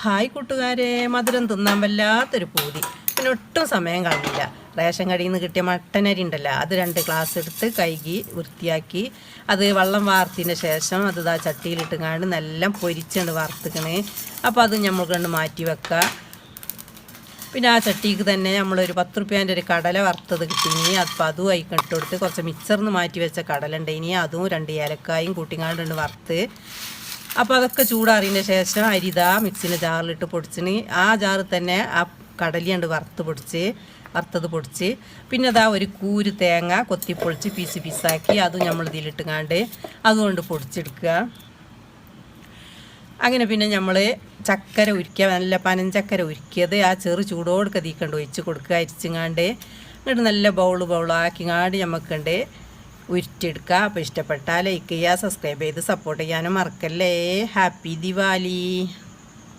Hi കൂട്ടുകാരെ, മധുരം തിന്നാൻ വല്ലാത്തൊരു പൂതി. പിന്നെ ഒട്ടും സമയം കളഞ്ഞില്ല. റേഷൻ കടയിൽ നിന്ന് കിട്ടിയ മട്ടനരി ഉണ്ടല്ലോ, അത് 2 ഗ്ലാസ് എടുത്ത് കഴുകി വൃത്തിയാക്കി അത് വെള്ളം വാർത്തതിന് ശേഷം അത് ചട്ടിയിലിട്ടുങ്ങാണ്ട് നല്ല പൊരിച്ചുകൊണ്ട് വറുത്തുക്കണേ. അപ്പോൾ അത് നമ്മൾ കണ്ട് മാറ്റി വെക്കുക. പിന്നെ ആ ചട്ടിക്ക് തന്നെ നമ്മളൊരു 10 റുപ്യേൻ്റെ ഒരു കടല വറുത്തത് കിട്ടിനി. അപ്പോൾ അതും ഇട്ട് കൊടുത്ത് കുറച്ച് മിക്സറിന് മാറ്റി വെച്ച കടല ഉണ്ടേനി, അതും 2 ഏലക്കായും കൂട്ടിങ്ങാണ്ടുണ്ട് വറുത്ത്. അപ്പോൾ അതൊക്കെ ചൂടാറിയതിന് ശേഷം അരിതാ മിക്സിൻ്റെ ജാറിലിട്ട് പൊടിച്ചിന്. ആ ജാറിൽ തന്നെ ആ കടലിയുണ്ട് വറുത്തത് പൊടിച്ച് പിന്നെ അതാ ഒരു കൂര് തേങ്ങ കൊത്തിപ്പൊളിച്ച് പീസാക്കി അതും നമ്മൾ ഇതിലിട്ടുങ്ങാണ്ട് അതുകൊണ്ട് പൊടിച്ചെടുക്കുക. അങ്ങനെ പിന്നെ നമ്മൾ ചക്കര ഉരുക്കുക, നല്ല പനഞ്ചക്കര ഉരുക്കിയത് ആ ചെറു ചൂടോടുക്കെ തീക്കണ്ട് ഒഴിച്ച് കൊടുക്കുക. അരിച്ചിങ്ങാണ്ട് എന്നിട്ട് നല്ല ബൗളാക്കിങ്ങാണ്ട് നമുക്കുണ്ട് ഉരുട്ടിയെടുക്കുക. അപ്പോൾ ഇഷ്ടപ്പെട്ടാൽ ലൈക്ക് ചെയ്യുക, സബ്സ്ക്രൈബ് ചെയ്ത് സപ്പോർട്ട് ചെയ്യാനും മറക്കല്ലേ. ഹാപ്പി ദിവാലി.